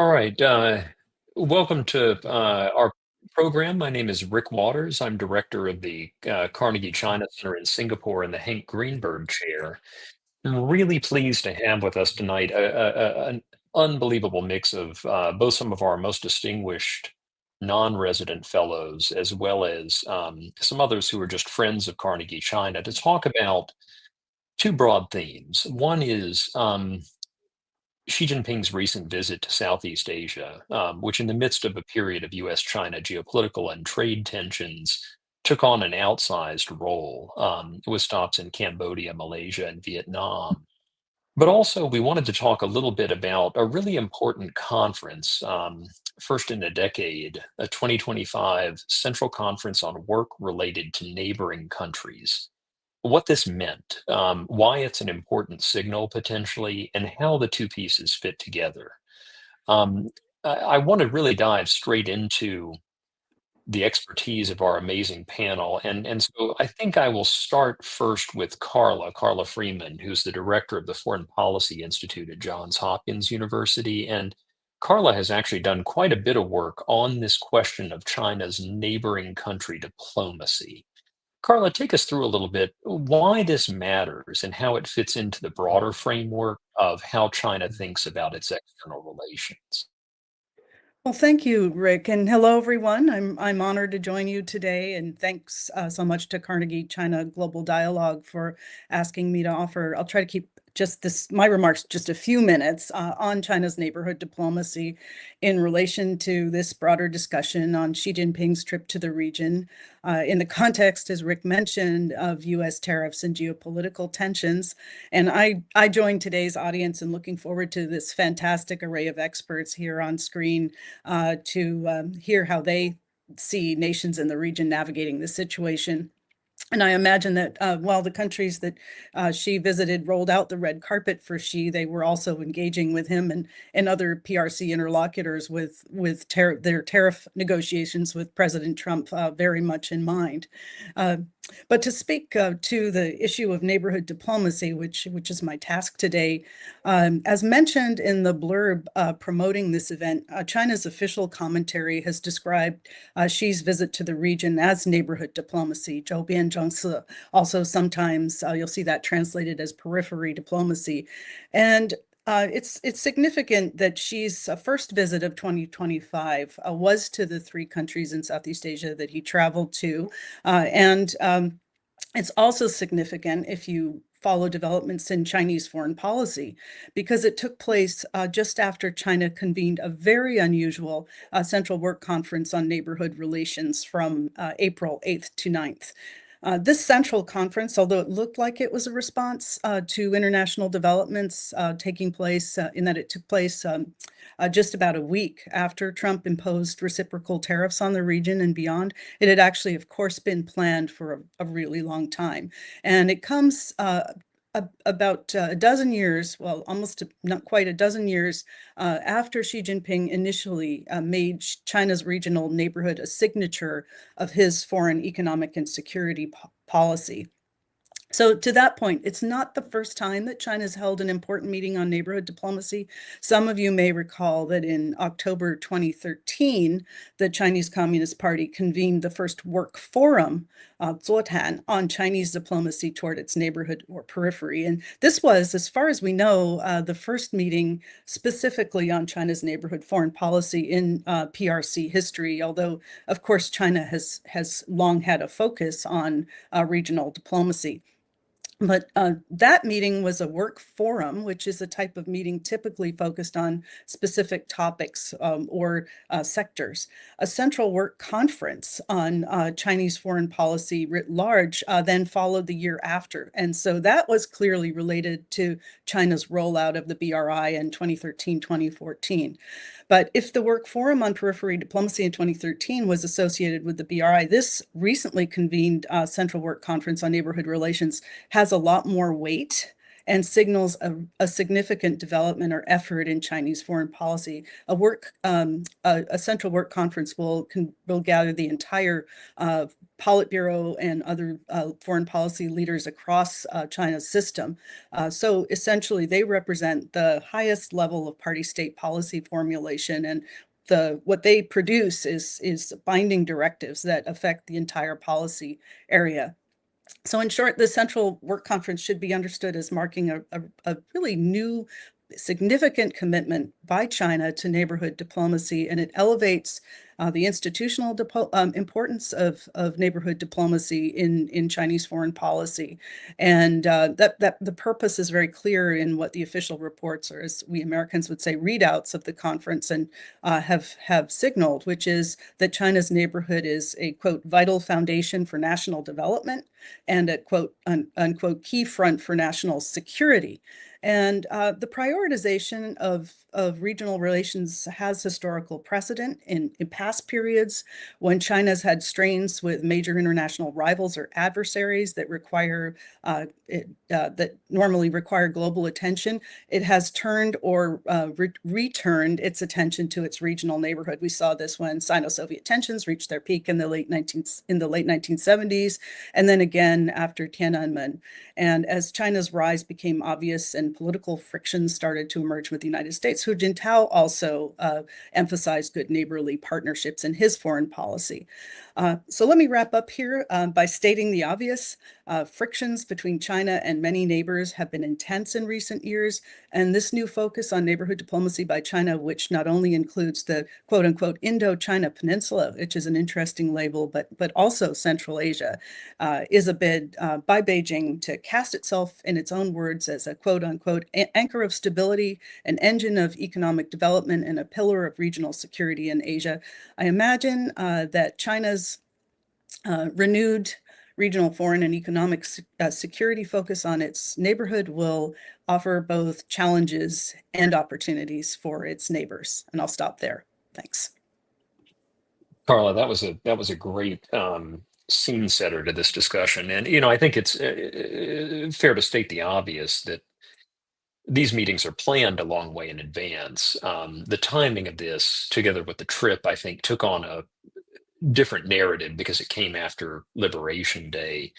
All right. Welcome to our program. My name is Rick Waters. I'm director of the Carnegie China Center in Singapore and the Hank Greenberg Chair. I'm really pleased to have with us tonight an unbelievable mix of both some of our most distinguished non-resident fellows, as well as some others who are just friends of Carnegie China, to talk about two broad themes. One is Xi Jinping's recent visit to Southeast Asia, which, in the midst of a period of US China geopolitical and trade tensions, took on an outsized role with stops in Cambodia, Malaysia, and Vietnam. But also, we wanted to talk a little bit about a really important conference, first in a decade, a 2025 Central Conference on Work related to neighboring countries, what this meant, why it's an important signal potentially, and how the two pieces fit together. Um, I want to really dive straight into the expertise of our amazing panel. And so I think I will start first with Carla Freeman, who's the director of the Foreign Policy Institute at Johns Hopkins University. And Carla has actually done quite a bit of work on this question of China's neighboring country diplomacy. Carla, take us through a little bit why this matters and how it fits into the broader framework of how China thinks about its external relations. Well, thank you, Rick, and hello, everyone. I'm honored to join you today, and thanks so much to Carnegie China Global Dialogue for asking me to offer. I'll try to keep just my remarks just a few minutes on China's neighborhood diplomacy in relation to this broader discussion on Xi Jinping's trip to the region in the context, as Rick mentioned, of U.S. tariffs and geopolitical tensions. And I joined today's audience and looking forward to this fantastic array of experts here on screen to hear how they see nations in the region navigating this situation. And I imagine that while the countries that Xi visited rolled out the red carpet for Xi, they were also engaging with him and other PRC interlocutors with their tariff negotiations with President Trump very much in mind. Uh, but to speak to the issue of neighborhood diplomacy, which is my task today, as mentioned in the blurb promoting this event, China's official commentary has described Xi's visit to the region as neighborhood diplomacy, 周边政策. Also, sometimes you'll see that translated as periphery diplomacy. And it's significant that Xi's first visit of 2025 was to the three countries in Southeast Asia that he traveled to. And it's also significant if you follow developments in Chinese foreign policy, because it took place just after China convened a very unusual Central Work Conference on Neighborhood Relations from April 8th to 9th. This central conference, although it looked like it was a response to international developments taking place in that it took place just about a week after Trump imposed reciprocal tariffs on the region and beyond, it had actually, of course, been planned for a really long time. And it comes about a dozen years, well, almost not quite a dozen years after Xi Jinping initially made China's regional neighborhood a signature of his foreign economic and security policy. So to that point, it's not the first time that China's held an important meeting on neighborhood diplomacy. Some of you may recall that in October 2013, the Chinese Communist Party convened the first work forum, Zuotan, on Chinese diplomacy toward its neighborhood or periphery. And this was, as far as we know, the first meeting specifically on China's neighborhood foreign policy in PRC history, although, of course, China has long had a focus on regional diplomacy. But that meeting was a work forum, which is a type of meeting typically focused on specific topics or sectors. A central work conference on Chinese foreign policy writ large then followed the year after. And so that was clearly related to China's rollout of the BRI in 2013-2014. But if the Work Forum on Periphery Diplomacy in 2013 was associated with the BRI, this recently convened Central Work Conference on Neighborhood Relations has a lot more weight and signals a significant development or effort in Chinese foreign policy. A central work conference will gather the entire Politburo and other foreign policy leaders across China's system. So essentially, they represent the highest level of party-state policy formulation, and what they produce is binding directives that affect the entire policy area. So in short, the Central Work Conference should be understood as marking a really new, significant commitment by China to neighborhood diplomacy, and it elevates the institutional importance of neighborhood diplomacy in Chinese foreign policy. And that the purpose is very clear in what the official reports, or as we Americans would say, readouts of the conference, and have signaled, which is that China's neighborhood is a, quote, vital foundation for national development and a, quote, unquote, key front for national security. And the prioritization of regional relations has historical precedent in past periods when China's had strains with major international rivals or adversaries that that normally require global attention. It has turned or returned its attention to its regional neighborhood. We saw this when Sino-Soviet tensions reached their peak in the late 1970s, and then again after Tiananmen. And as China's rise became obvious and political frictions started to emerge with the United States, Hu Jintao also emphasized good neighborly partnerships in his foreign policy. So let me wrap up here by stating the obvious. Frictions between China and many neighbors have been intense in recent years, and this new focus on neighborhood diplomacy by China, which not only includes the quote-unquote Indo-China Peninsula, which is an interesting label, but also Central Asia, is a bid by Beijing to cast itself, in its own words, as a quote-unquote anchor of stability, an engine of economic development, and a pillar of regional security in Asia. I imagine that China's renewed regional foreign and economic security focus on its neighborhood will offer both challenges and opportunities for its neighbors. And I'll stop there. Thanks. Carla, that was a great scene setter to this discussion, and I think it's fair to state the obvious that these meetings are planned a long way in advance. The timing of this, together with the trip, I think, took on a different narrative because it came after Liberation Day.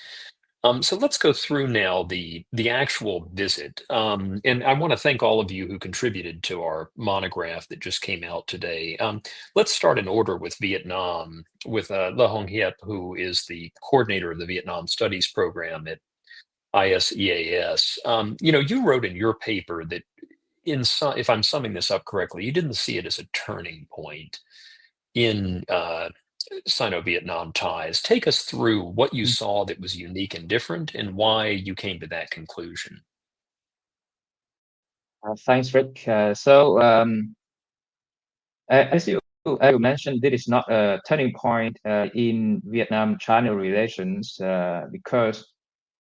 So let's go through now the actual visit. And I want to thank all of you who contributed to our monograph that just came out today. Let's start in order with Vietnam, with Le Hong Hiep, who is the coordinator of the Vietnam Studies program at ISEAS. You wrote in your paper that if I'm summing this up correctly, you didn't see it as a turning point in Sino-Vietnam ties. Take us through what you saw that was unique and different, and why you came to that conclusion. Thanks, Rick. As you mentioned, this is not a turning point in Vietnam-China relations because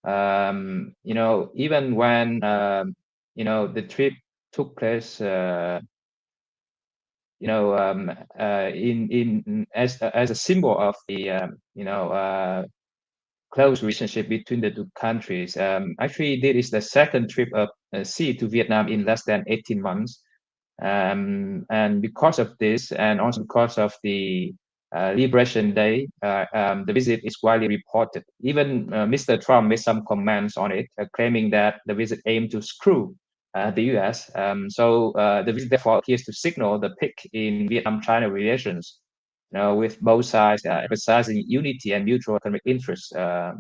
even when the trip took place, as a symbol of the close relationship between the two countries. Actually, this is the second trip of Xi to Vietnam in less than 18 months. And because of this, and also because of the Liberation Day, the visit is widely reported. Even Mr. Trump made some comments on it, claiming that the visit aimed to screw the US. The visit therefore appears to signal the peak in Vietnam-China relations, with both sides emphasizing unity and mutual economic interest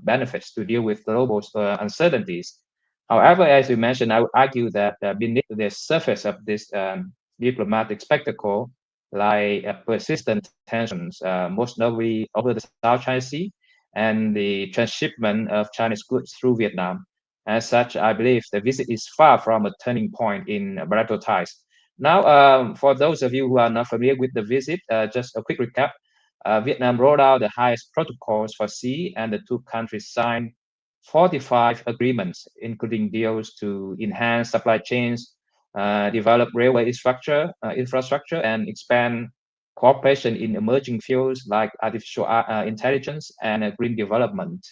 benefits to deal with global uncertainties. However, as you mentioned, I would argue that beneath the surface of this diplomatic spectacle lie persistent tensions, most notably over the South China Sea and the transshipment of Chinese goods through Vietnam. As such, I believe the visit is far from a turning point in bilateral ties. Now, for those of you who are not familiar with the visit, just a quick recap. Vietnam rolled out the highest protocols for Xi, and the two countries signed 45 agreements, including deals to enhance supply chains, develop railway infrastructure, and expand cooperation in emerging fields like artificial intelligence and green development.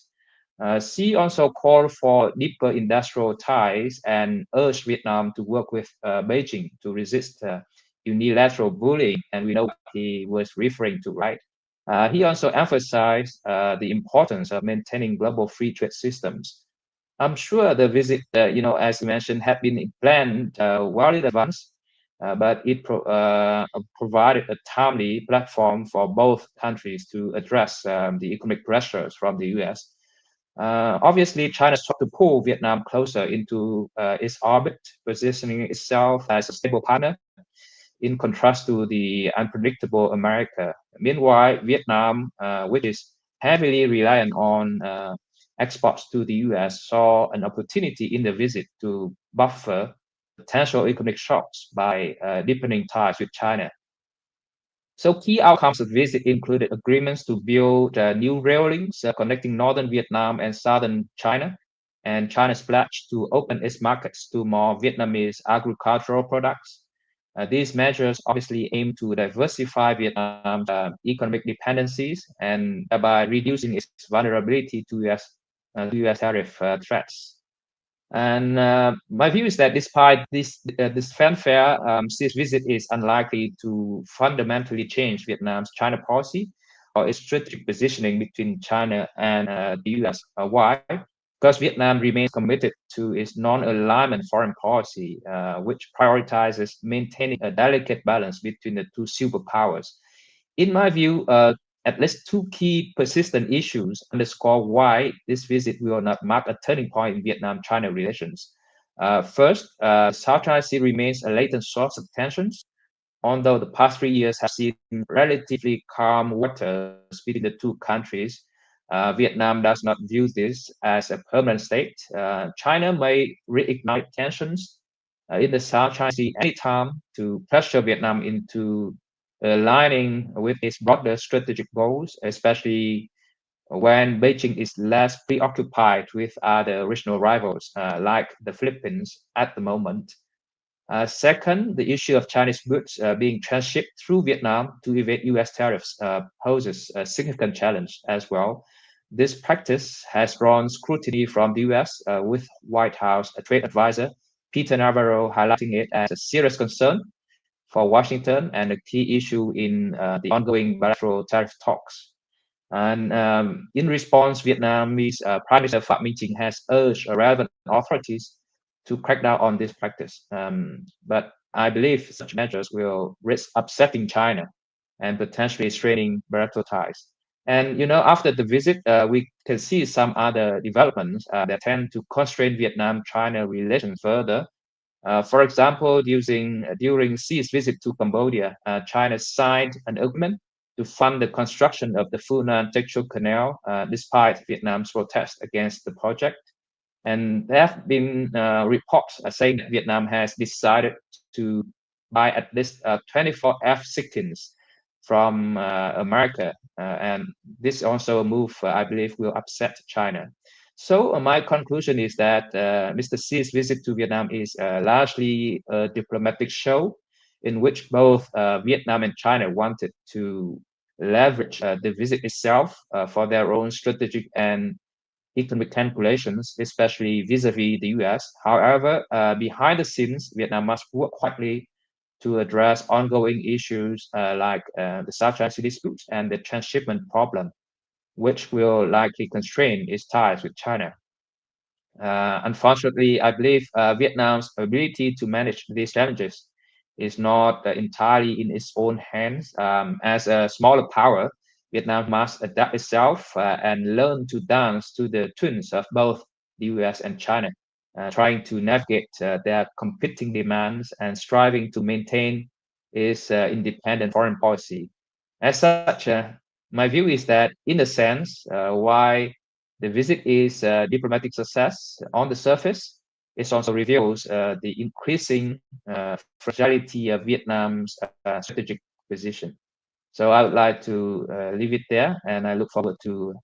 Xi also called for deeper industrial ties and urged Vietnam to work with Beijing to resist unilateral bullying, and we know what he was referring to, right? He also emphasized the importance of maintaining global free trade systems. I'm sure the visit, as you mentioned, had been planned well in advance, but it provided a timely platform for both countries to address the economic pressures from the US. Obviously, China sought to pull Vietnam closer into its orbit, positioning itself as a stable partner in contrast to the unpredictable America. Meanwhile, Vietnam, which is heavily reliant on exports to the US, saw an opportunity in the visit to buffer potential economic shocks by deepening ties with China. So key outcomes of the visit included agreements to build new rail links connecting northern Vietnam and southern China, and China's pledge to open its markets to more Vietnamese agricultural products. These measures obviously aim to diversify Vietnam's economic dependencies and thereby reducing its vulnerability to US tariff threats. And my view is that despite this fanfare, this visit is unlikely to fundamentally change Vietnam's China policy or its strategic positioning between China and the US. Why? Because Vietnam remains committed to its non-alignment foreign policy, which prioritizes maintaining a delicate balance between the two superpowers. In my view, at least two key persistent issues underscore why this visit will not mark a turning point in Vietnam-China relations. First, South China Sea remains a latent source of tensions, although the past 3 years have seen relatively calm waters between the two countries. Vietnam does not view this as a permanent state. China may reignite tensions in the South China Sea anytime to pressure Vietnam into aligning with its broader strategic goals, especially when Beijing is less preoccupied with other regional rivals like the Philippines at the moment. Second, the issue of Chinese goods being transshipped through Vietnam to evade US tariffs poses a significant challenge as well. This practice has drawn scrutiny from the US, with White House Trade Advisor Peter Navarro highlighting it as a serious concern for Washington and a key issue in the ongoing bilateral tariff talks. And in response, Vietnamese Prime Minister Phạm Minh Chính has urged relevant authorities to crack down on this practice. But I believe such measures will risk upsetting China and potentially straining bilateral ties. And after the visit, we can see some other developments that tend to constrain Vietnam-China relations further. For example, during Xi's visit to Cambodia, China signed an agreement to fund the construction of the Funan Textile Canal, despite Vietnam's protest against the project. And there have been reports saying that Vietnam has decided to buy at least 24 F-16s from America. And this also a move, I believe, will upset China. So my conclusion is that Mr. Xi's visit to Vietnam is largely a diplomatic show in which both Vietnam and China wanted to leverage the visit itself for their own strategic and economic calculations, especially vis-a-vis the US. However, behind the scenes, Vietnam must work quickly to address ongoing issues like the South China Sea disputes and the transshipment problem, which will likely constrain its ties with China. Unfortunately, I believe Vietnam's ability to manage these challenges is not entirely in its own hands. As a smaller power, Vietnam must adapt itself and learn to dance to the tunes of both the US and China, trying to navigate their competing demands and striving to maintain its independent foreign policy. As such, my view is that, in a sense, why the visit is a diplomatic success on the surface, it also reveals the increasing fragility of Vietnam's strategic position. So I would like to leave it there, and I look forward to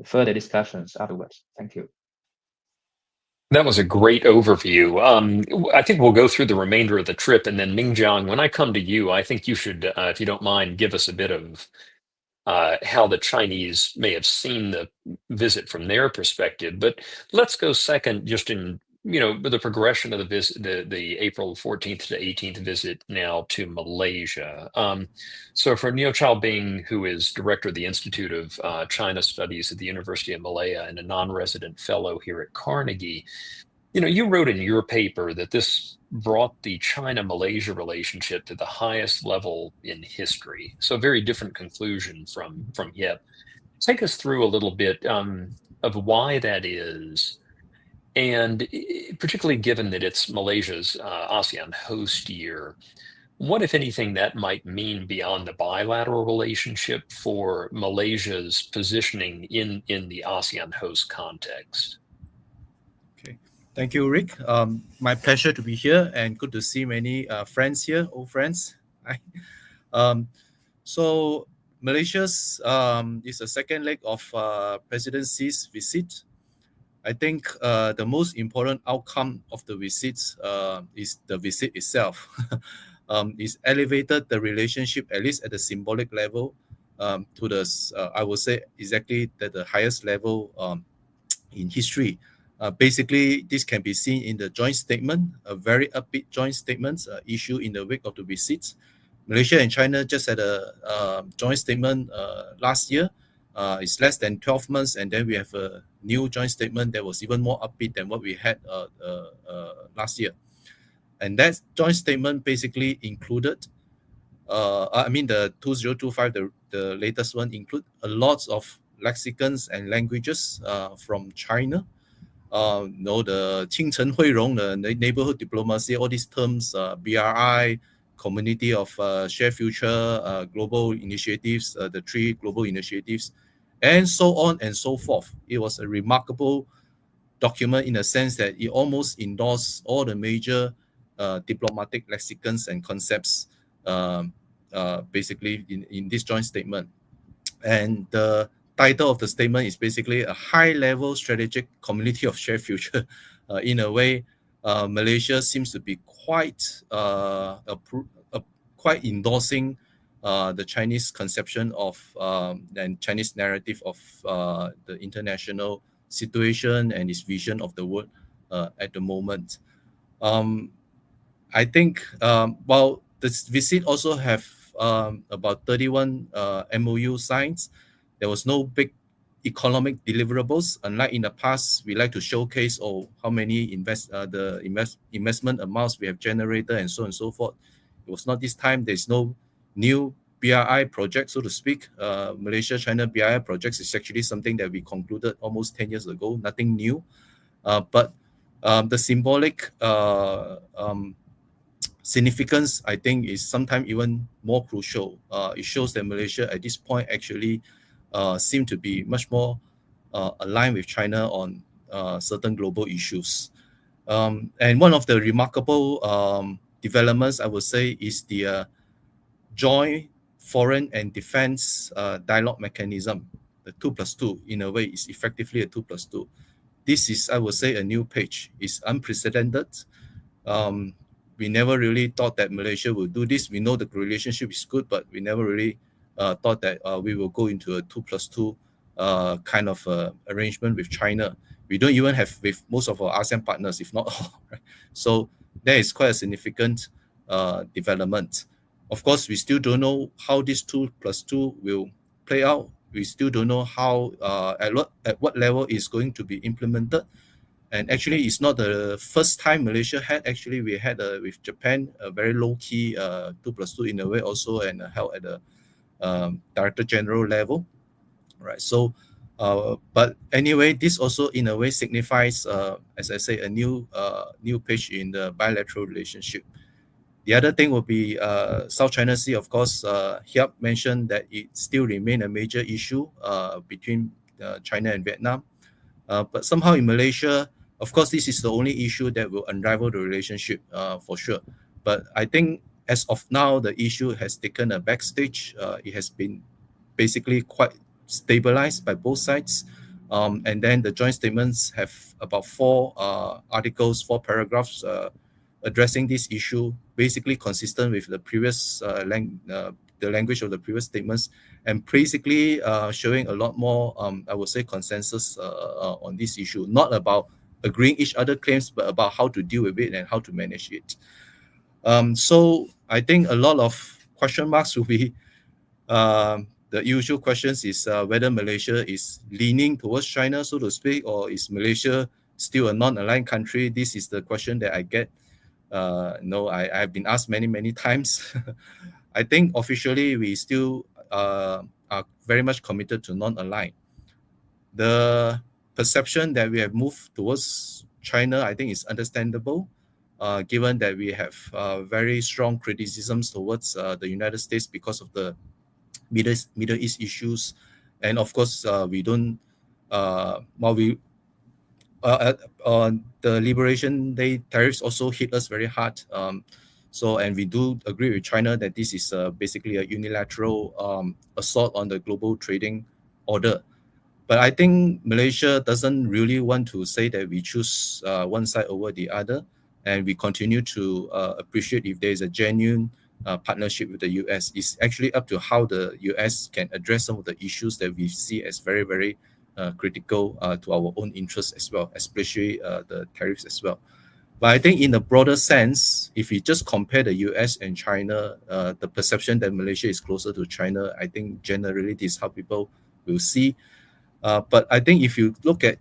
further discussions afterwards. Thank you. That was a great overview. I think we'll go through the remainder of the trip, and then Mingjiang, when I come to you, I think you should, if you don't mind, give us a bit of how the Chinese may have seen the visit from their perspective. But let's go second, just in the progression of the visit, the April 14th to 18th visit now to Malaysia. So for Neo Chow Bing, who is director of the Institute of China Studies at the University of Malaya and a non-resident fellow here at Carnegie, you wrote in your paper that this brought the China-Malaysia relationship to the highest level in history. So a very different conclusion from Hiep. Take us through a little bit of why that is, and particularly given that it's Malaysia's ASEAN host year, what, if anything, that might mean beyond the bilateral relationship for Malaysia's positioning in the ASEAN host context? Okay, thank you, Rick. My pleasure to be here, and good to see many friends here, old friends. Hi. So Malaysia's is the second leg of President Xi's visit. I think the most important outcome of the visit is the visit itself. It's elevated the relationship, at least at the symbolic level, to the I would say exactly at the highest level in history. Basically, this can be seen in the joint statement, a very upbeat joint statement issued in the wake of the visit. Malaysia and China just had a joint statement last year. It's less than 12 months, and then we have a new joint statement that was even more upbeat than what we had last year. And that joint statement basically included, the 2025, the latest one, include a lot of lexicons and languages from China. The 清晨惠容, the neighborhood diplomacy, all these terms, BRI, community of shared future, global initiatives, the 3 global initiatives, and so on and so forth. It was a remarkable document in the sense that it almost endorsed all the major diplomatic lexicons and concepts basically in this joint statement. And the title of the statement is basically a high-level strategic community of shared future. In a way, Malaysia seems to be quite endorsing the Chinese conception of and Chinese narrative of the international situation and its vision of the world at the moment. I think while this visit also have about 31 MOU signs, there was no big economic deliverables. Unlike in the past, we like to showcase how many investment amounts we have generated and so on and so forth. It was not this time. There's no new BRI project, so to speak. Malaysia-China BRI projects is actually something that we concluded almost 10 years ago, nothing new. But the symbolic significance, I think, is sometimes even more crucial. It shows that Malaysia at this point actually seem to be much more aligned with China on certain global issues. And one of the remarkable developments, I would say, is the joint foreign and defense dialogue mechanism. The 2+2, in a way, is effectively a 2+2. This is, I would say, a new page. It's unprecedented. We never really thought that Malaysia would do this. We know the relationship is good, but we never really thought that we will go into a 2+2 kind of arrangement with China. We don't even have with most of our ASEAN partners, if not all. Right? So that is quite a significant development. Of course, we still don't know how this 2+2 will play out. We still don't know how at what level it's going to be implemented. And actually, it's not the first time Malaysia had. Actually, we had with Japan a very low-key 2+2 in a way also, and held at the Director General level, right? So, but anyway, this also in a way signifies, as I say, a new page in the bilateral relationship. The other thing will be South China Sea. Of course, Hiep mentioned that it still remains a major issue between China and Vietnam. But somehow in Malaysia, of course, this is the only issue that will unravel the relationship for sure. But I think as of now, the issue has taken a backstage. It has been basically quite stabilized by both sides. And then the joint statements have about 4 articles, 4 paragraphs addressing this issue, basically consistent with the previous the language of the previous statements. and basically showing a lot more, I would say, consensus on this issue, not about agreeing each other claims, but about how to deal with it and how to manage it. So I think a lot of question marks will be the usual questions is whether Malaysia is leaning towards China, so to speak, or is Malaysia still a non-aligned country? This is the question that I get. No, I've been asked many times. I think officially we still are very much committed to non-aligned. The perception that we have moved towards China, I think, is understandable, given that we have very strong criticisms towards the United States because of the Middle East issues, and of course we don't. While we on the Liberation Day tariffs also hit us very hard. And we do agree with China that this is basically a unilateral assault on the global trading order. But I think Malaysia doesn't really want to say that we choose one side over the other, and we continue to appreciate if there is a genuine partnership with the US. It's actually up to how the US can address some of the issues that we see as very critical to our own interests as well, especially the tariffs as well. But I think in a broader sense, if we just compare the US and China, the perception that Malaysia is closer to China, I think generally this is how people will see. But I think if you look at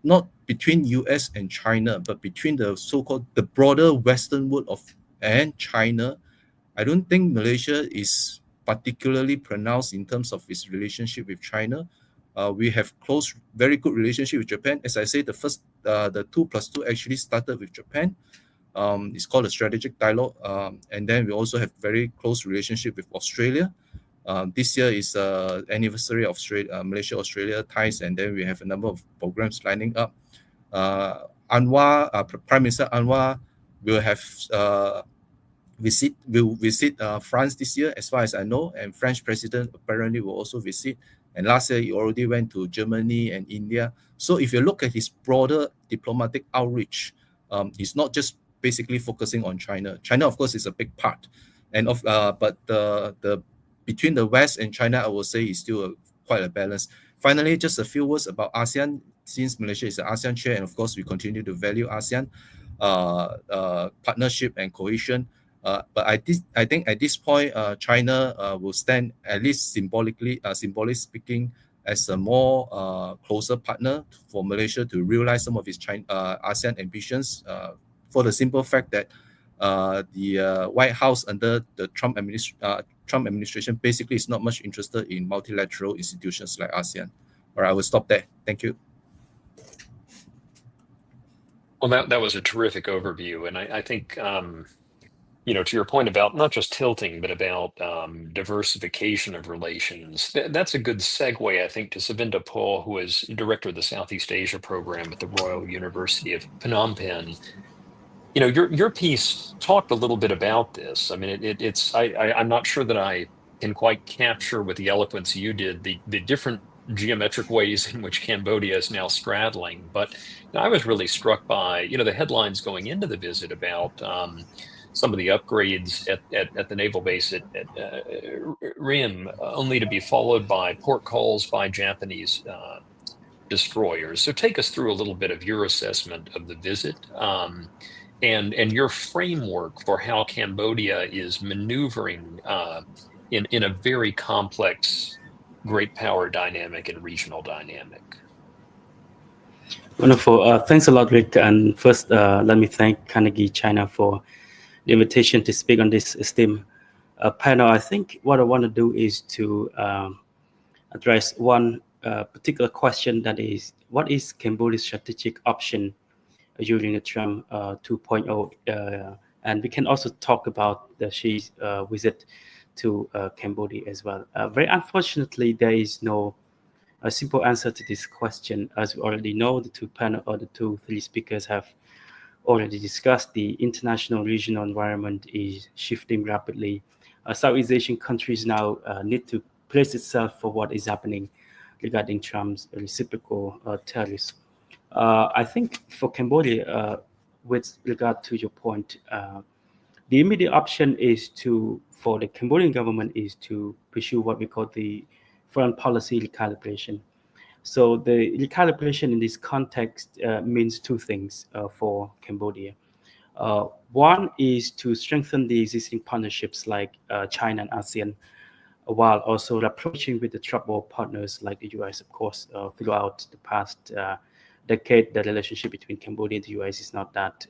not between US and China, but between the so-called the broader Western world and China, I don't think Malaysia is particularly pronounced in terms of its relationship with China. We have close, very good relationship with Japan. As I say, the 2+2 actually started with Japan. It's called a strategic dialogue. And then we also have very close relationship with Australia. This year is anniversary of Malaysia-Australia ties, and then we have a number of programs lining up. Prime Minister Anwar will have visit France this year, as far as I know, and French president apparently will also visit. And last year he already went to Germany and India. So if you look at his broader diplomatic outreach, he's not just basically focusing on China. China, of course, is a big part, but the between the West and China, I will say, is still quite a balance. Finally, just a few words about ASEAN, since Malaysia is an ASEAN chair, and of course we continue to value ASEAN partnership and cohesion. But I think at this point, China will stand, at least symbolically speaking, as a more closer partner for Malaysia to realize some of its ASEAN ambitions, for the simple fact that the White House under the Trump administration basically is not much interested in multilateral institutions like ASEAN. All right, I will stop there. Thank you. Well, that was a terrific overview, and I think to your point about not just tilting, but about diversification of relations, that's a good segue, I think, to Sovinda Po, who is director of the Southeast Asia program at the Royal University of Phnom Penh. Your piece talked a little bit about this. I mean, I'm not sure that I can quite capture with the eloquence you did the different geometric ways in which Cambodia is now straddling. But I was really struck by, the headlines going into the visit about some of the upgrades at the naval base at Rim, only to be followed by port calls by Japanese destroyers. So take us through a little bit of your assessment of the visit, and your framework for how Cambodia is maneuvering in a very complex great power dynamic and regional dynamic. Wonderful. Thanks a lot, Rick. And first, let me thank Carnegie China for the invitation to speak on this esteemed panel. I think what I want to do is to address one particular question, that is, what is Cambodia's strategic option during the Trump 2.0? And we can also talk about the Xi's visit to Cambodia as well. Very unfortunately, there is no simple answer to this question. As we already know, the three speakers have already discussed. The international regional environment is shifting rapidly. Southeast Asian countries now need to place itself for what is happening regarding Trump's reciprocal tariffs. I think for Cambodia, with regard to your point, the immediate option for the Cambodian government is to pursue what we call the foreign policy recalibration. So the recalibration in this context means two things for Cambodia. One is to strengthen the existing partnerships like China and ASEAN, while also approaching with the troubled partners like the US. Of course, throughout the past decade, the relationship between Cambodia and the US is not that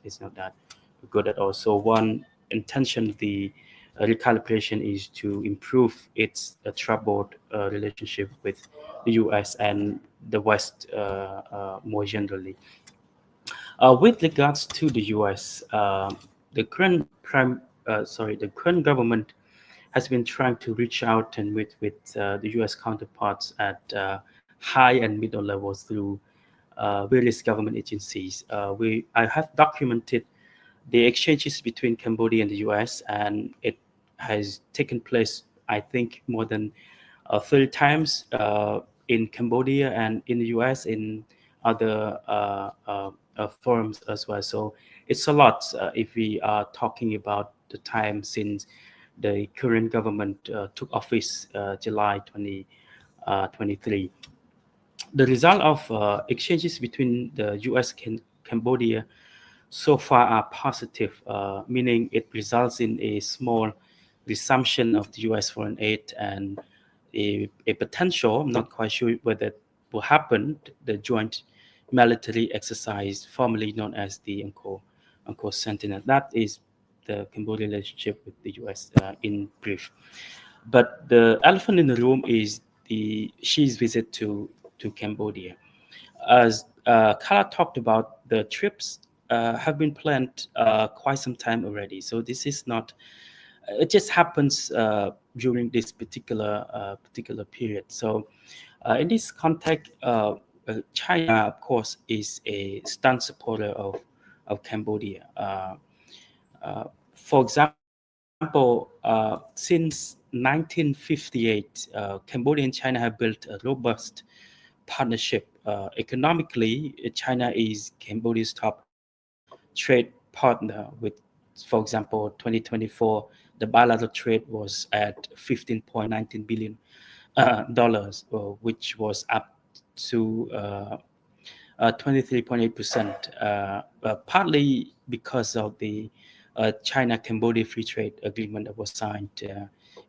good at all. So one intention of the recalibration is to improve its troubled relationship with the US and the West more generally. With regards to the US, the current government has been trying to reach out and meet with the US counterparts at high and middle levels through various government agencies. I have documented the exchanges between Cambodia and the US, and it has taken place, I think, more than 30 times in Cambodia and in the US, in other forums as well. So it's a lot if we are talking about the time since the current government took office July 2023. The result of exchanges between the US and Cambodia so far are positive, meaning it results in a small resumption of the US foreign aid and a potential, I'm not quite sure whether it will happen, the joint military exercise formerly known as the Angkor Sentinel. That is the Cambodian relationship with the US in brief. But the elephant in the room is Xi's visit to Cambodia. As Carla talked about, the trips have been planned quite some time already. So this is not, it just happens during this particular period. So in this context, China, of course, is a staunch supporter of Cambodia. For example, since 1958, Cambodia and China have built a robust partnership. Economically, China is Cambodia's top trade partner with, for example, 2024, the bilateral trade was at $15.19 billion, which was up to 23.8%, partly because of the China-Cambodia Free Trade Agreement that was signed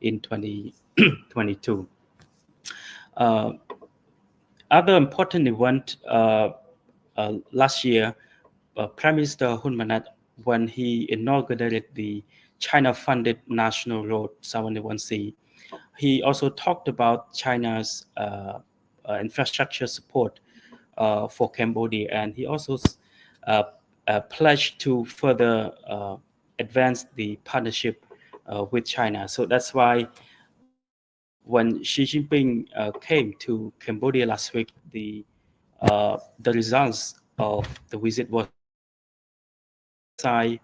in 2022. Other important event last year, Prime Minister Hun Manet, when he inaugurated the China-funded National Road 701C, he also talked about China's infrastructure support for Cambodia, and he also pledged to further advance the partnership with China. So that's why when Xi Jinping came to Cambodia last week, the results of the visit was signed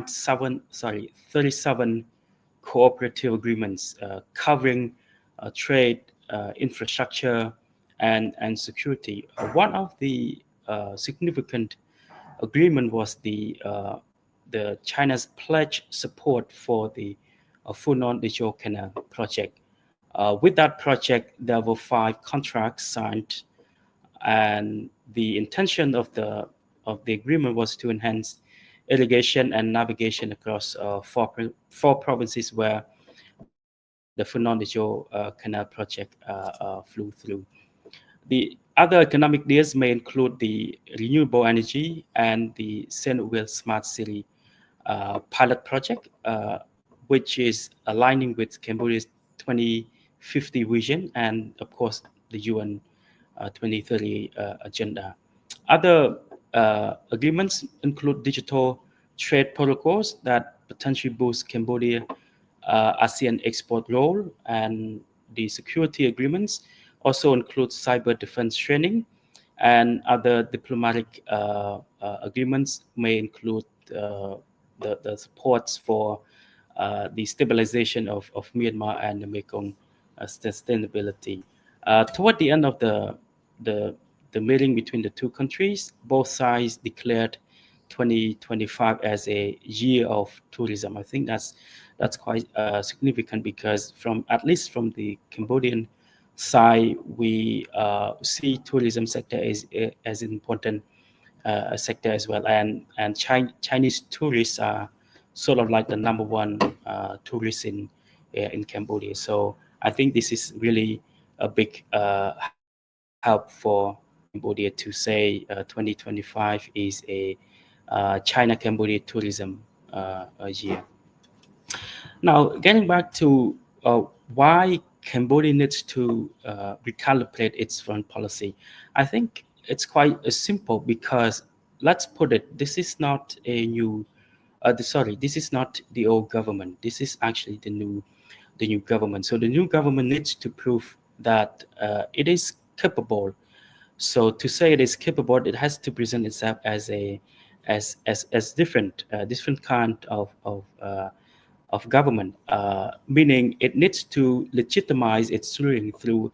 37 cooperative agreements covering trade, infrastructure, and security. One of the significant agreement was the China's pledge support for the Phnom Canal project. With that project, there were 5 contracts signed, and the intention of the agreement was to enhance irrigation and navigation across 4 provinces where the Phnom Canal project flew through. The other economic deals may include the renewable energy and the Senwell Smart City pilot project, which is aligning with Cambodia's 2050 vision and, of course, the UN 2030 agenda. Other agreements include digital trade protocols that potentially boost Cambodia ASEAN export role, and the security agreements also include cyber defense training, and other diplomatic agreements may include the supports for the stabilization of Myanmar and the Mekong sustainability. Toward the end of the meeting between the two countries, both sides declared 2025 as a year of tourism. I think that's quite significant, because at least from the Cambodian side, we see tourism sector as an important sector as well, and Chinese tourists are sort of like the number one tourists in Cambodia. So I think this is really a big help for Cambodia to say 2025 is a China-Cambodia tourism year. Now, getting back to why Cambodia needs to recalibrate its foreign policy, I think it's quite simple, because let's put it, this is not a new, this is not the old government. This is actually the new government. So the new government needs to prove that it is capable. So to say it is capable, it has to present itself as different kind of government, meaning it needs to legitimize its ruling through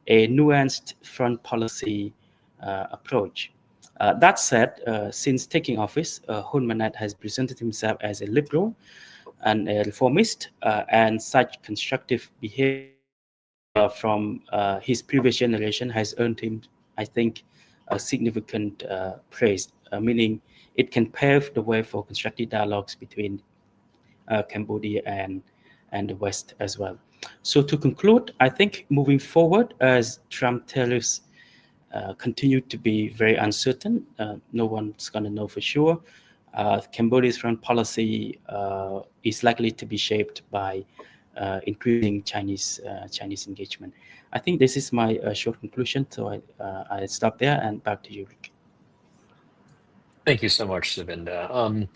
a nuanced foreign policy approach. That said, since taking office, Hun Manet has presented himself as a liberal and a reformist, and such constructive behavior from his previous generation has earned him, I think, a significant praise, meaning it can pave the way for constructive dialogues between Cambodia and the West as well. So to conclude, I think moving forward, as Trump tariffs continue to be very uncertain, no one's going to know for sure. Cambodia's foreign policy is likely to be shaped by increasing Chinese engagement. I think this is my short conclusion, so I stop there, and back to you, Rick. Thank you so much, Sovinda.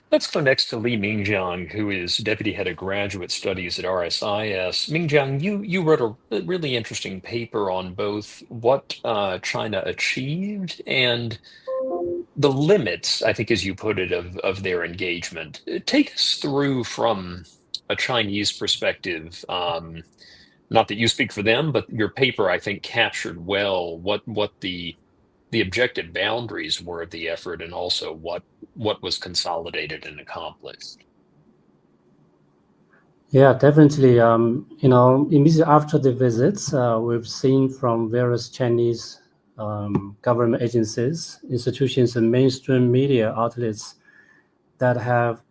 Let's go next to Li Mingjiang, who is Deputy Head of Graduate Studies at RSIS. Mingjiang, you wrote a really interesting paper on both what China achieved and the limits, I think, as you put it, of their engagement. Take us through from a Chinese perspective. Not that you speak for them, but your paper, I think, captured well what the objective boundaries were of the effort, and also what was consolidated and accomplished. Yeah, definitely. Immediately after the visits, we've seen from various Chinese government agencies, institutions, and mainstream media outlets that have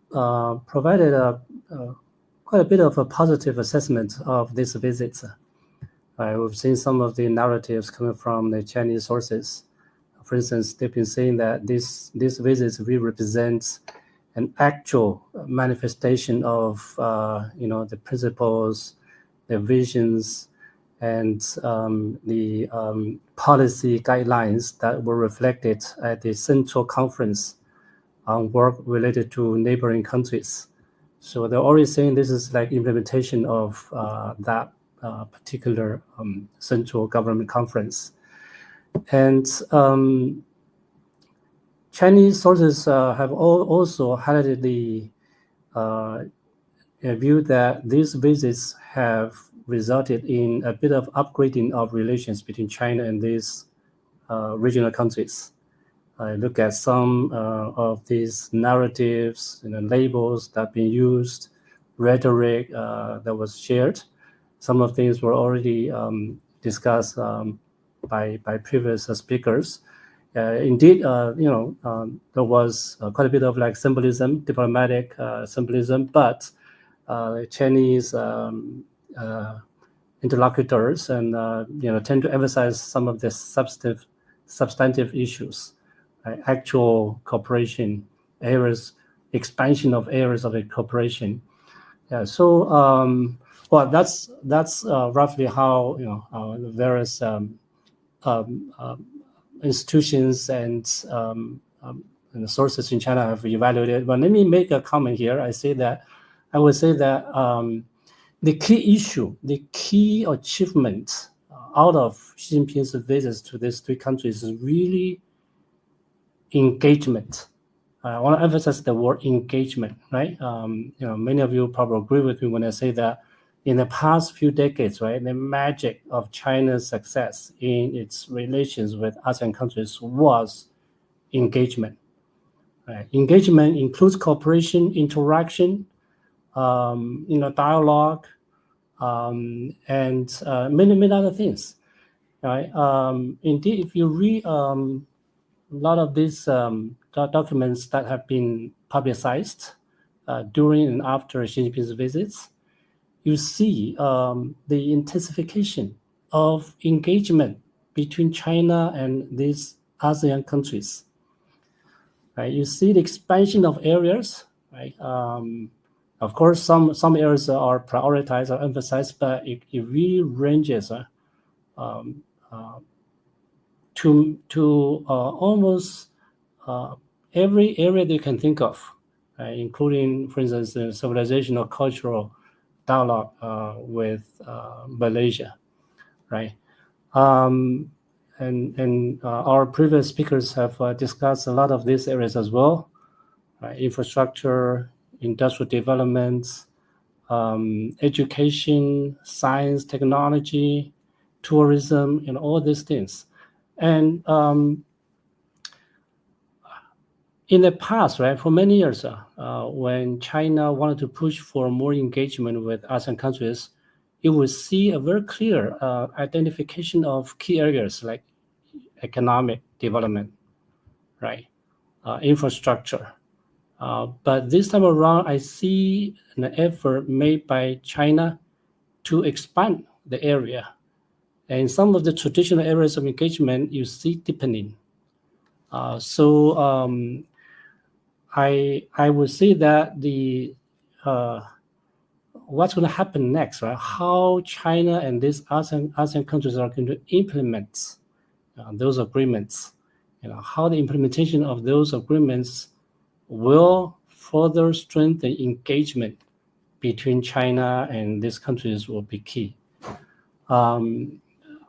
provided quite a bit of a positive assessment of these visits. We've seen some of the narratives coming from the Chinese sources. For instance, they've been saying that these visits really represent an actual manifestation of the principles, the visions, and the policy guidelines that were reflected at the Central Conference on work related to neighboring countries. So they're already saying this is like implementation of that particular central government conference. And Chinese sources have also highlighted the view that these visits have resulted in a bit of upgrading of relations between China and these regional countries. I look at some of these narratives, labels that have been used, rhetoric that was shared. Some of things were already discussed by previous speakers. Indeed, there was quite a bit of like symbolism, diplomatic symbolism, but Chinese interlocutors and tend to emphasize some of the substantive issues, actual cooperation areas, expansion of areas of cooperation. Yeah. So well, that's roughly how the various institutions and the sources in China have evaluated. But let me make a comment here. I would say that the key issue, the key achievement out of Xi Jinping's visits to these three countries is really engagement. I want to emphasize the word engagement, right? Many of you probably agree with me when I say that in the past few decades, right, the magic of China's success in its relations with ASEAN countries was engagement. Right? Engagement includes cooperation, interaction, dialogue, and many other things. Right? Indeed, if you read a lot of these documents that have been publicized during and after Xi Jinping's visits, you see the intensification of engagement between China and these ASEAN countries. Right? You see the expansion of areas. Right? Of course, some areas are prioritized or emphasized, but it really ranges to almost every area they can think of, including, for instance, the civilization or cultural dialogue with Malaysia, right? And our previous speakers have discussed a lot of these areas as well, infrastructure, industrial development, education, science, technology, tourism, and all these things. And in the past, right, for many years, when China wanted to push for more engagement with ASEAN countries, you will see a very clear identification of key areas like economic development, right, infrastructure. But this time around, I see an effort made by China to expand the area. And some of the traditional areas of engagement, you see deepening. I would say that the what's going to happen next, right? How China and these ASEAN countries are going to implement those agreements, how the implementation of those agreements will further strengthen engagement between China and these countries will be key. And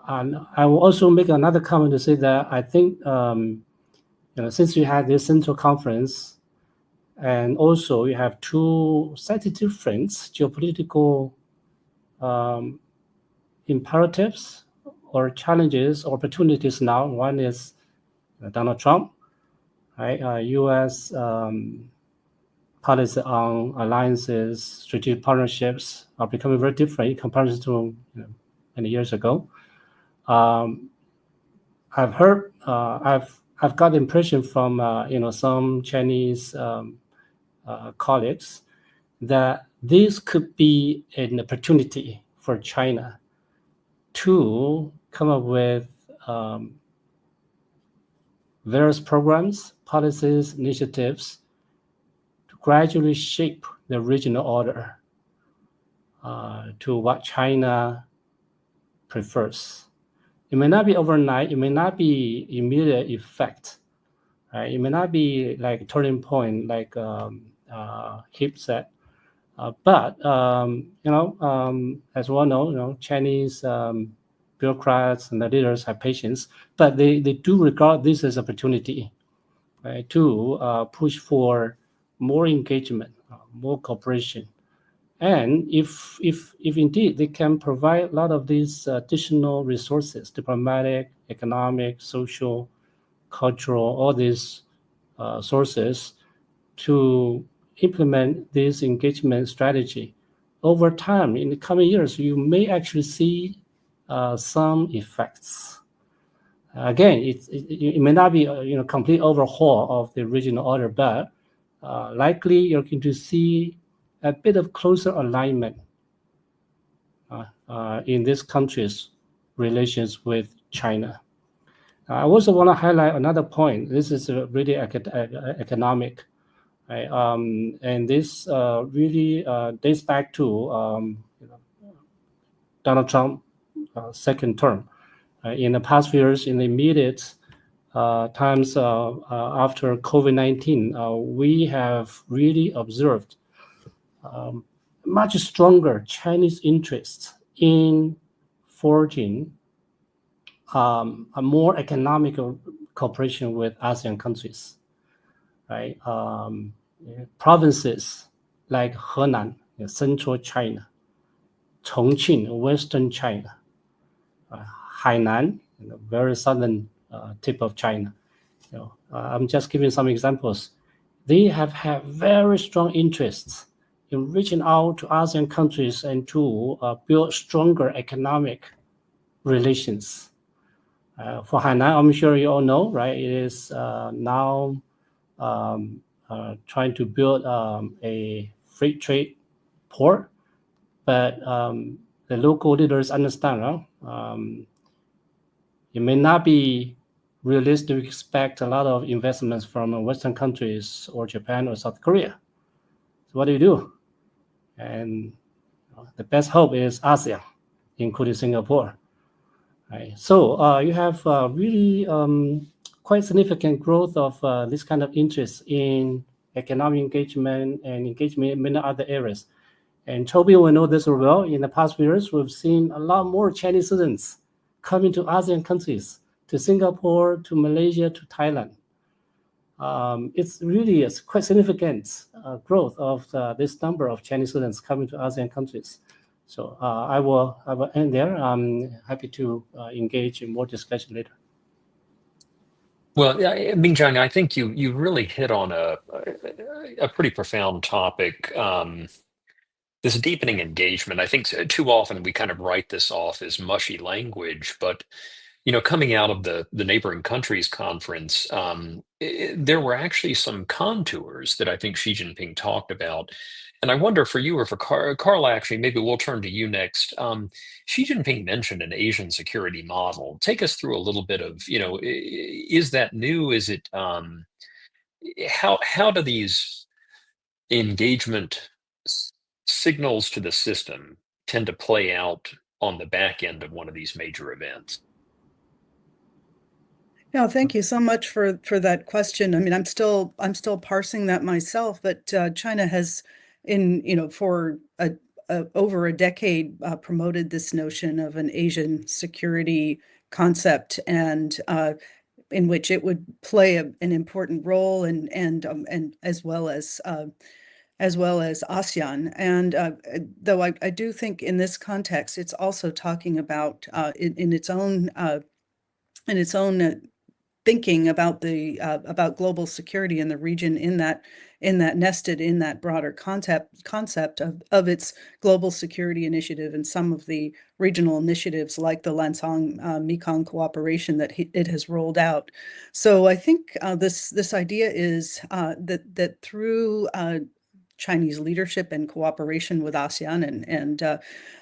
I will also make another comment to say that I think since we had this central conference, and also you have two slightly different geopolitical imperatives or challenges, opportunities now. One is Donald Trump, right? U.S. policy on alliances, strategic partnerships are becoming very different in comparison to many years ago. I've heard, I've got the impression from some Chinese colleagues that this could be an opportunity for China to come up with various programs, policies, initiatives to gradually shape the regional order to what China prefers. It may not be overnight, it may not be immediate effect, right? It may not be like a turning point, like Hiep said. But as we all know, Chinese bureaucrats and the leaders have patience, but they do regard this as an opportunity, right, to push for more engagement, more cooperation. And if indeed they can provide a lot of these additional resources, diplomatic, economic, social, cultural, all these sources to implement this engagement strategy, over time, in the coming years, you may actually see some effects. Again, it may not be a complete overhaul of the regional order, but likely you're going to see a bit of closer alignment in this country's relations with China. I also want to highlight another point. This is really economic, right? And this really dates back to Donald Trump's second term. In the past few years, in the immediate times after COVID-19, we have really observed much stronger Chinese interest in forging a more economical cooperation with ASEAN countries, right? Provinces like Henan, central China, Chongqing, western China, Hainan, very southern tip of China. I'm just giving some examples. they have had very strong interests in reaching out to ASEAN countries and to build stronger economic relations. For Hainan, I'm sure you all know, right? It is now trying to build a free trade port, but the local leaders understand it may not be realistic to expect a lot of investments from Western countries or Japan or South Korea. So what do you do? And the best hope is ASEAN, including Singapore. Right. So you have really quite significant growth of this kind of interest in economic engagement and engagement in many other areas. And Toby will know this well. In the past few years, we've seen a lot more Chinese students coming to ASEAN countries, to Singapore, to Malaysia, to Thailand. It's really a quite significant growth of this number of Chinese students coming to ASEAN countries. So I will end there. I'm happy to engage in more discussion later. Well, Mingjiang, I think you really hit on a pretty profound topic. This deepening engagement. I think too often we kind of write this off as mushy language, but coming out of the neighboring countries conference, there were actually some contours that I think Xi Jinping talked about. And I wonder for you or for Carla, actually, maybe we'll turn to you next. Xi Jinping mentioned an Asian security model. Take us through a little bit of, is that new? Is it, how do these engagement signals to the system tend to play out on the back end of one of these major events? Yeah, thank you so much for that question. I mean, I'm still parsing that myself, but China has, for over a decade, promoted this notion of an Asian security concept, and in which it would play an important role, and as well as ASEAN. And though I do think in this context, it's also talking about in its own thinking about about global security in the region, in that nested in that broader concept of its global security initiative, and some of the regional initiatives like the Lancang Mekong cooperation that it has rolled out. So I think this idea is that through Chinese leadership and cooperation with ASEAN, and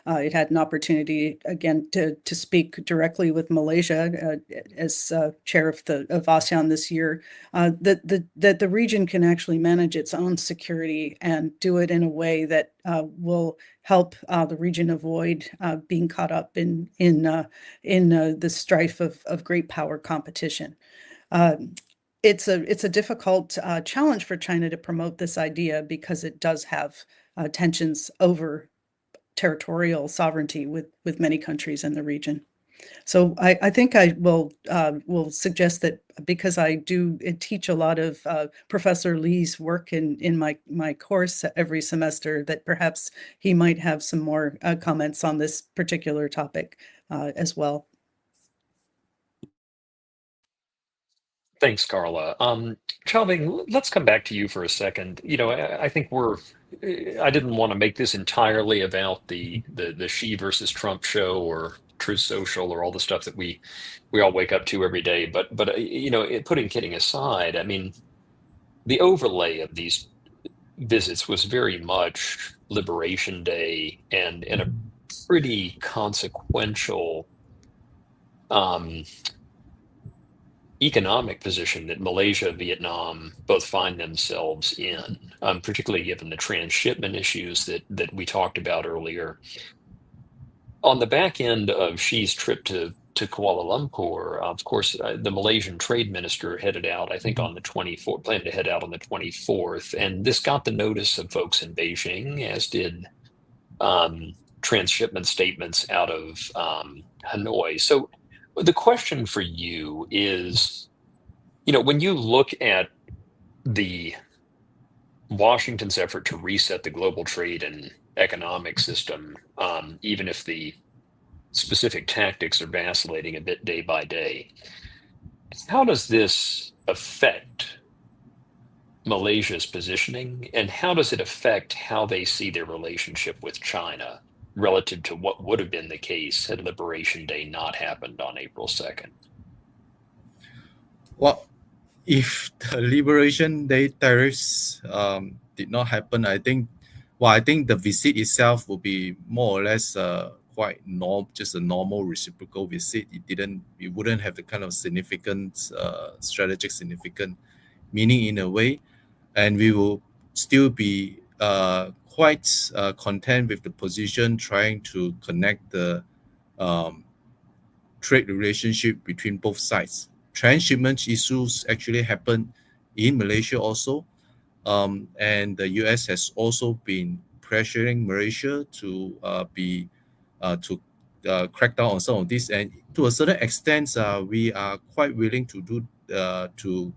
it had an opportunity again to speak directly with Malaysia as chair of ASEAN this year, that the region can actually manage its own security and do it in a way that will help the region avoid being caught up in the strife of great power competition. It's a difficult challenge for China to promote this idea, because it does have tensions over territorial sovereignty with many countries in the region. So I think I will suggest that, because I do teach a lot of Professor Lee's work in my course every semester, that perhaps he might have some more comments on this particular topic as well. Thanks, Carla. Chow, let's come back to you for a second. I think I didn't want to make this entirely about the Xi versus Trump show or Truth Social or all the stuff that we all wake up to every day. But putting kidding aside, I mean, the overlay of these visits was very much Liberation Day and a pretty consequential economic position that Malaysia, Vietnam both find themselves in, particularly given the transshipment issues that we talked about earlier. On the back end of Xi's trip to Kuala Lumpur, of course, the Malaysian trade minister headed out, I think, on the 24th, planned to head out on the 24th, and this got the notice of folks in Beijing, as did transshipment statements out of Hanoi. So the question for you is, when you look at the Washington's effort to reset the global trade and economic system, even if the specific tactics are vacillating a bit day by day, how does this affect Malaysia's positioning, and how does it affect how they see their relationship with China relative to what would have been the case had Liberation Day not happened on April 2nd? Well, if the Liberation Day tariffs did not happen, I think the visit itself will be more or less quite just a normal reciprocal visit. It wouldn't have the kind of significant strategic significant meaning in a way, and we will still be quite content with the position trying to connect the trade relationship between both sides. Transshipment issues actually happen in Malaysia also, and the US has also been pressuring Malaysia to crack down on some of this, and to a certain extent, we are quite willing to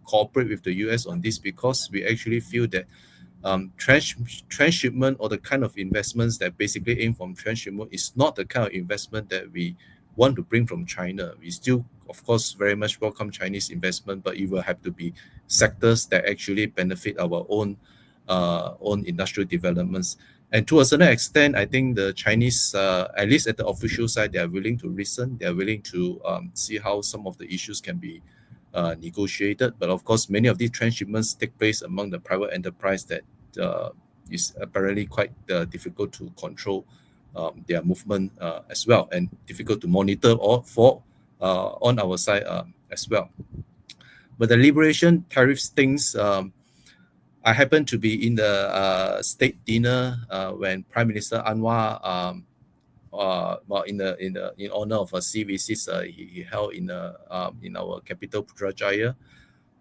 cooperate with the US on this, because we actually feel that transshipment, or the kind of investments that basically aim from transshipment, is not the kind of investment that we want to bring from China. We still, of course, very much welcome Chinese investment, but it will have to be sectors that actually benefit our own industrial developments. And to a certain extent, I think the Chinese, at least at the official side, they are willing to listen. They are willing to see how some of the issues can be negotiated. But of course, many of these transshipments take place among the private enterprise that is apparently quite difficult to control their movement as well, and difficult to monitor or for on our side as well. But the liberation tariffs things, I happened to be in the state dinner when Prime Minister Anwar, in honor of a sea visits he held in our capital Putrajaya,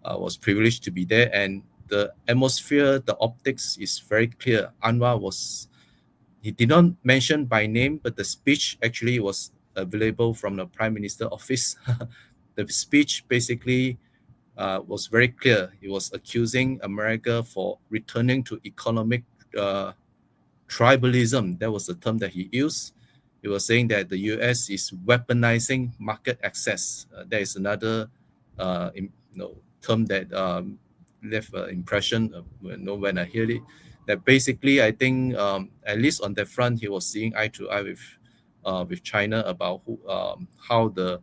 was privileged to be there, and the atmosphere, the optics is very clear. He did not mention by name, but the speech actually was available from the Prime Minister office. The speech basically was very clear. He was accusing America for returning to economic tribalism. That was the term that he used. He was saying that the US is weaponizing market access. That is another term that left an impression when I heard it. That basically, I think, at least on that front, he was seeing eye to eye with China about how the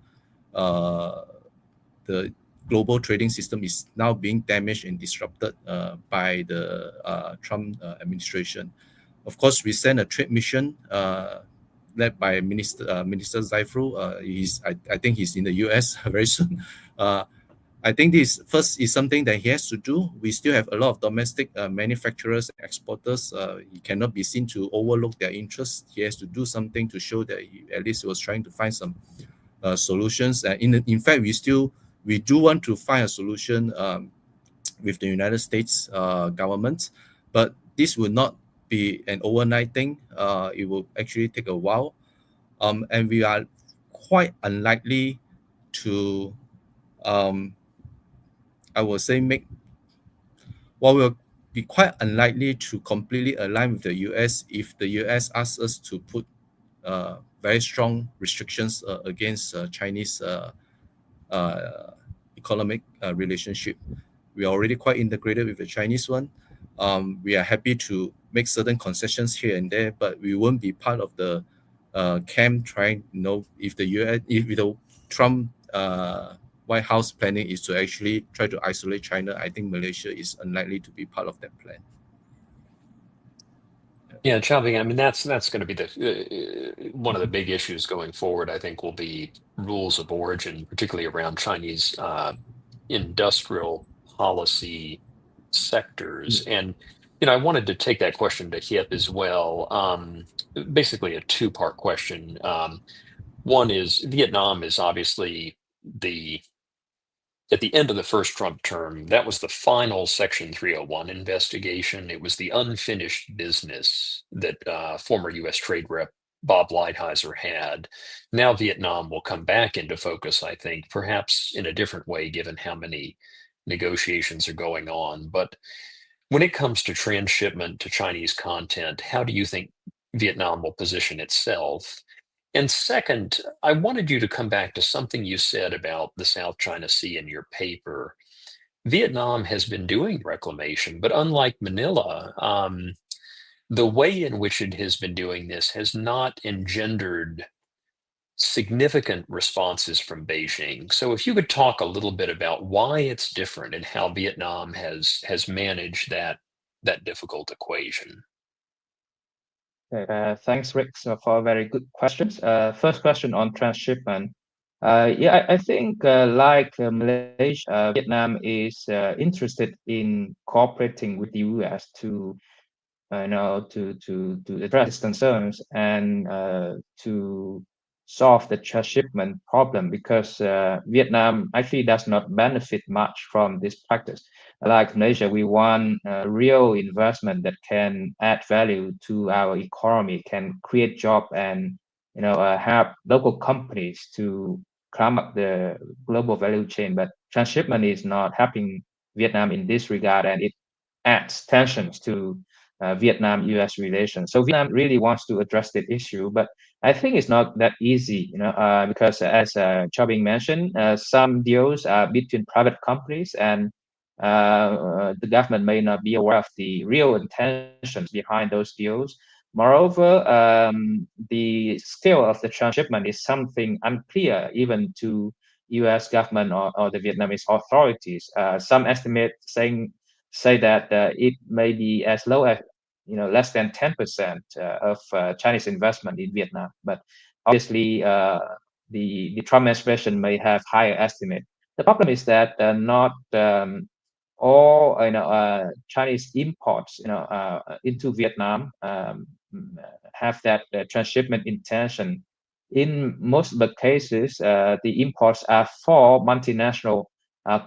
global trading system is now being damaged and disrupted by the Trump administration. Of course, we sent a trade mission led by Minister Zaifru. I think he's in the US very soon. I think this first is something that he has to do. We still have a lot of domestic manufacturers and exporters. He cannot be seen to overlook their interests. He has to do something to show that at least he was trying to find some solutions. In fact, we do want to find a solution with the United States government, but this will not be an overnight thing. It will actually take a while, and we are quite unlikely to, I would say, we'll be quite unlikely to completely align with the US if the US asks us to put very strong restrictions against Chinese economic relationship. We are already quite integrated with the Chinese one. We are happy to make certain concessions here and there, but we won't be part of the camp trying, if the Trump White House planning is to actually try to isolate China. I think Malaysia is unlikely to be part of that plan. Yeah, Chow, I mean, that's going to be the one of the big issues going forward. I think will be rules of origin, particularly around Chinese industrial policy sectors. And I wanted to take that question to Hiep as well. Basically, a two-part question. One is Vietnam is obviously at the end of the first Trump term, that was the final Section 301 investigation. It was the unfinished business that former U.S. Trade Rep Bob Lighthizer had. Now Vietnam will come back into focus, I think, perhaps in a different way, given how many negotiations are going on. But when it comes to transshipment to Chinese content, how do you think Vietnam will position itself? And second, I wanted you to come back to something you said about the South China Sea in your paper. Vietnam has been doing reclamation, but unlike Manila, the way in which it has been doing this has not engendered significant responses from Beijing. So if you could talk a little bit about why it's different and how Vietnam has managed that difficult equation. Thanks, Rick, for very good questions. First question on transshipment. Yeah, I think like Malaysia, Vietnam is interested in cooperating with the US to to address concerns and to solve the transshipment problem, because Vietnam actually does not benefit much from this practice. Like Malaysia, we want real investment that can add value to our economy, can create job, and help local companies to climb up the global value chain. But transshipment is not helping Vietnam in this regard, and it adds tensions to Vietnam-U.S. relations. So Vietnam really wants to address that issue, but I think it's not that easy, because as Chow mentioned, some deals are between private companies, and the government may not be aware of the real intentions behind those deals. Moreover, the scale of the transshipment is something unclear even to U.S. government or the Vietnamese authorities. Some estimates say that it may be as low as less than 10% of Chinese investment in Vietnam. But obviously, the Trump administration may have higher estimate. The problem is that not all Chinese imports into Vietnam have that transshipment intention. In most of the cases, the imports are for multinational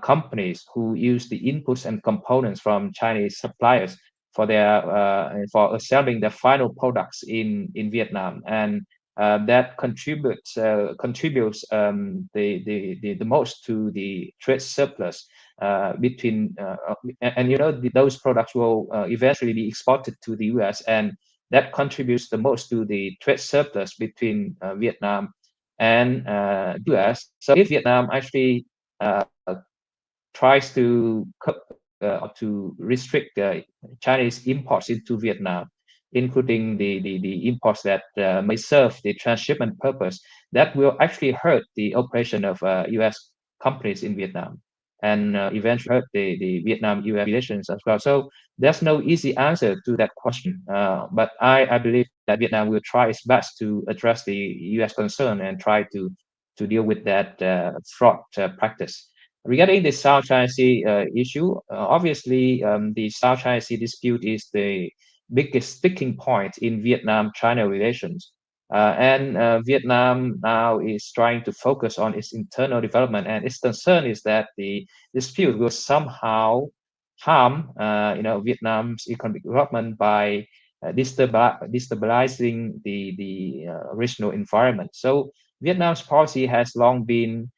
companies who use the inputs and components from Chinese suppliers for their for assembling the final products in Vietnam, and that contributes the most to the trade surplus between and those products will eventually be exported to the US, and that contributes the most to the trade surplus between Vietnam and US. So if Vietnam actually tries to to restrict Chinese imports into Vietnam, including the imports that may serve the transshipment purpose, that will actually hurt the operation of U.S. companies in Vietnam, and eventually hurt the Vietnam-U.S. relations as well. So there's no easy answer to that question. But I believe that Vietnam will try its best to address the U.S. concern and try to deal with that fraud practice. Regarding the South China Sea issue, obviously the South China Sea dispute is the biggest sticking point in Vietnam-China relations. And Vietnam now is trying to focus on its internal development, and its concern is that the dispute will somehow harm, Vietnam's economic development by destabilizing the regional environment. So Vietnam's policy has long been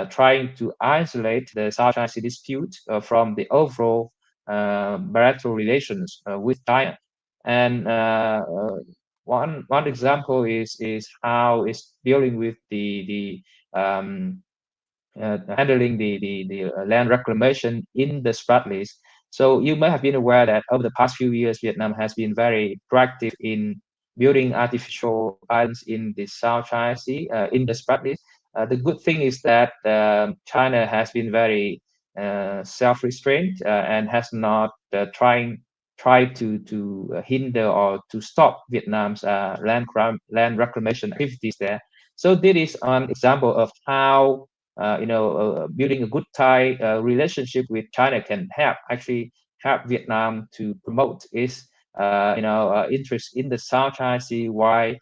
trying to isolate the South China Sea dispute from the overall bilateral relations with China. And one example is how it's dealing with the handling the land reclamation in the Spratlys. So you may have been aware that over the past few years, Vietnam has been very proactive in building artificial islands in the South China Sea, in the Spratlys. The good thing is that China has been very self-restrained and has not tried to hinder or to stop Vietnam's land reclamation activities there. So this is an example of how building a good Thai relationship with China can actually help Vietnam to promote its interest in the South China Sea, while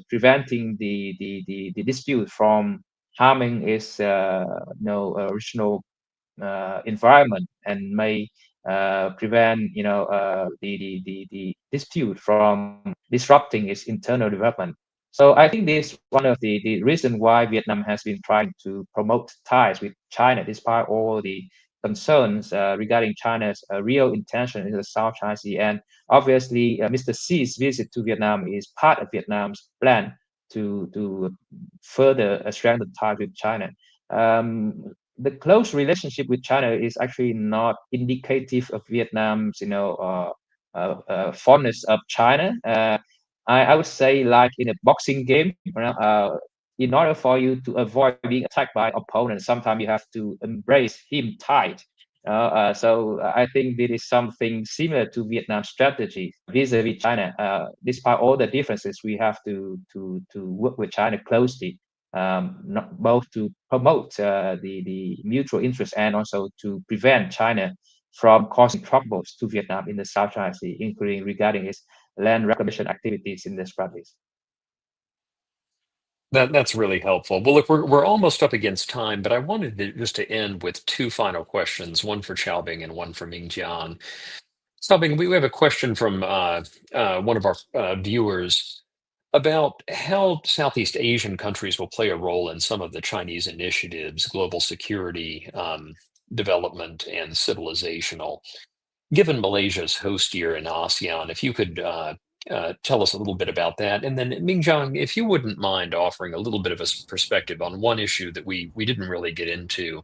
preventing the dispute from harming its regional environment, and may prevent the dispute from disrupting its internal development. So I think this is one of the reason why Vietnam has been trying to promote ties with China, despite all the concerns regarding China's real intention in the South China Sea. And obviously, Mr. Xi's visit to Vietnam is part of Vietnam's plan to further strengthen ties with China. the close relationship with China is actually not indicative of Vietnam's, fondness of China. I would say, like in a boxing game, in order for you to avoid being attacked by opponent, sometimes you have to embrace him tight. So I think this is something similar to Vietnam's strategy vis-a-vis China. Despite all the differences, we have to work with China closely, not both to promote the mutual interest and also to prevent China from causing troubles to Vietnam in the South China Sea, including regarding its land reclamation activities in this province. That's really helpful. Well, look, we're almost up against time, but I wanted to end with two final questions, one for Xiaobing and one for Mingjiang. Xiaobing, we have a question from one of our viewers about how Southeast Asian countries will play a role in some of the Chinese initiatives, global security, development, and civilizational. Given Malaysia's host year in ASEAN, if you could tell us a little bit about that. And then Mingjiang, if you wouldn't mind offering a little bit of a perspective on one issue that we didn't really get into,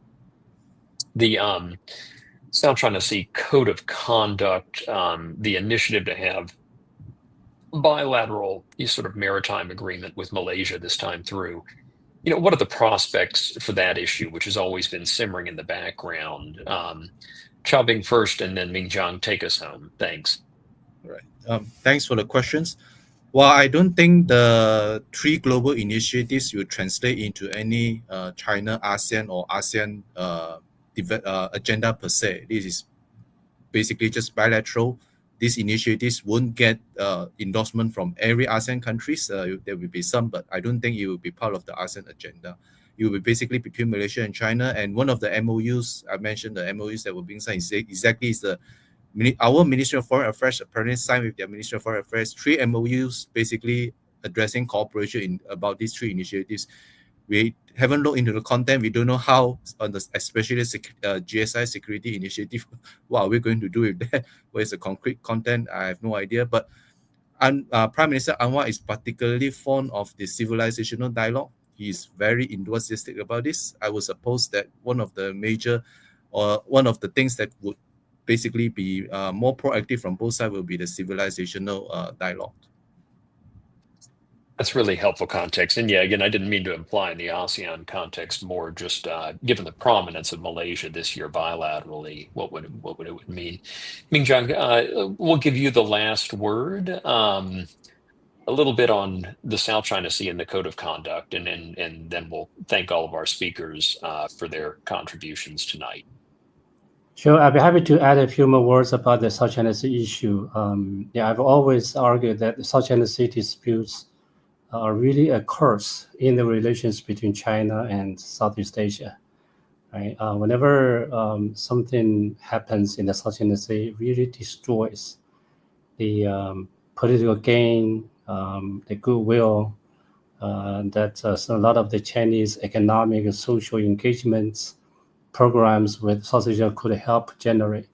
the South China Sea Code of Conduct, the initiative to have bilateral sort of maritime agreement with Malaysia this time through. What are the prospects for that issue, which has always been simmering in the background? Xiaobing first, and then Mingjiang, take us home. Thanks. Right. Thanks for the questions. Well, I don't think the 3 global initiatives will translate into any China, ASEAN, or ASEAN agenda per se. This is basically just bilateral. These initiatives won't get endorsement from every ASEAN countries. There will be some, but I don't think it will be part of the ASEAN agenda. It will be basically between Malaysia and China. And one of the MOUs, I mentioned the MOUs that were being signed exactly is our Ministry of Foreign Affairs apparently signed with their Ministry of Foreign Affairs 3 MOUs basically addressing cooperation about these 3 initiatives. We haven't looked into the content. We don't know how, especially GSI security initiative, what are we going to do with that? What is the concrete content? I have no idea. But Prime Minister Anwar is particularly fond of the civilizational dialogue. He's very enthusiastic about this. I would suppose that one of the things that would basically be more proactive from both sides will be the civilizational dialogue. That's really helpful context. And yeah, again, I didn't mean to imply in the ASEAN context, more just given the prominence of Malaysia this year bilaterally, what would it mean? Mingjiang, we'll give you the last word. A little bit on the South China Sea and the Code of Conduct, and then we'll thank all of our speakers for their contributions tonight. Sure, I'd be happy to add a few more words about the South China Sea issue. I've always argued that the South China Sea disputes are really a curse in the relations between China and Southeast Asia. Right? Whenever something happens in the South China Sea, it really destroys the political gain, the goodwill that a lot of the Chinese economic and social engagements programs with South Asia could help generate.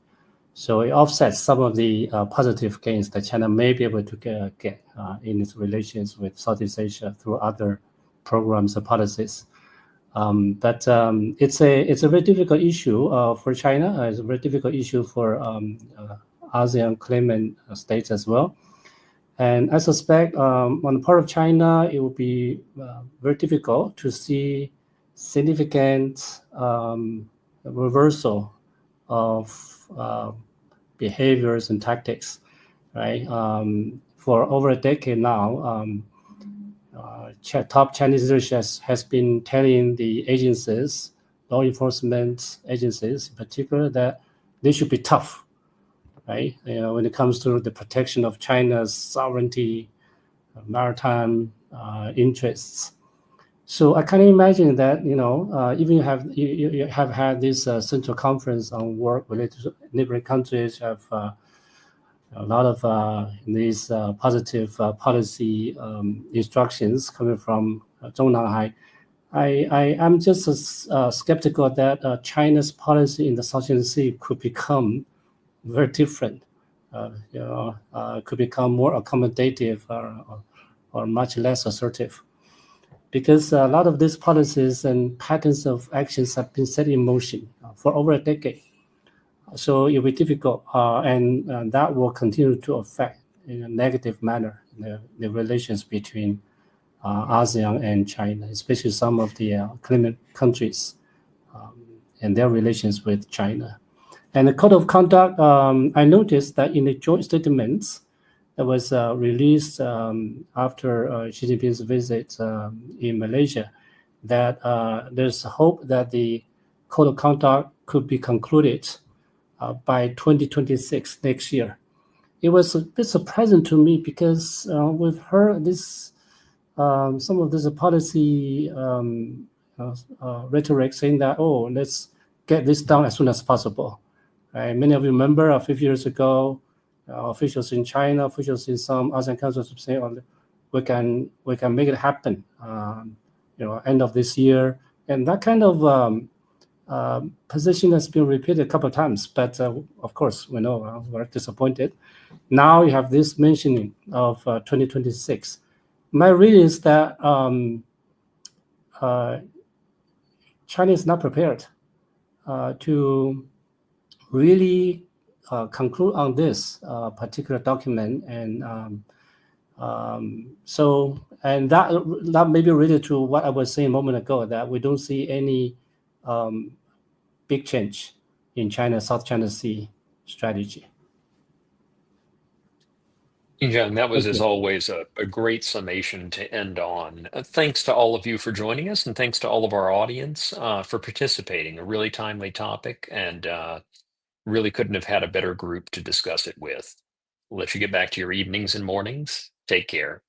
So it offsets some of the positive gains that China may be able to get in its relations with Southeast Asia through other programs or policies. But it's a very difficult issue for China. It's a very difficult issue for ASEAN claimant states as well. And I suspect on the part of China, it will be very difficult to see significant reversal of behaviors and tactics, right? For over a decade now, top Chinese leadership has been telling the agencies, law enforcement agencies in particular, that they should be tough, right? When it comes to the protection of China's sovereignty, maritime interests. So I can imagine that, even you have had this central conference on work related to neighboring countries, have a lot of these positive policy instructions coming from Zhongnanhai. I am just skeptical that China's policy in the South China Sea could become very different. Could become more accommodative or much less assertive. because a lot of these policies and patterns of actions have been set in motion for over a decade. So it will be difficult, and that will continue to affect in a negative manner the relations between ASEAN and China, especially some of the climate countries and their relations with China. And the code of conduct, I noticed that in the joint statements that was released after Xi Jinping's visit in Malaysia, that there's hope that the code of conduct could be concluded by 2026, next year. It was a bit surprising to me because we've heard this, some of this policy rhetoric saying that, oh, let's get this done as soon as possible. Right? Many of you remember a few years ago, officials in China, officials in some ASEAN countries saying, oh, we can make it happen, end of this year. And that kind of position has been repeated a couple of times, but of course, we know we're disappointed. Now you have this mentioning of 2026. My reading is that China is not prepared to really conclude on this particular document, and that may be related to what I was saying a moment ago, that we don't see any big change in China's South China Sea strategy. Mingjiang, that was, as always, a great summation to end on. Thanks to all of you for joining us, and thanks to all of our audience for participating. A really timely topic, and really couldn't have had a better group to discuss it with. I'll let you get back to your evenings and mornings. Take care.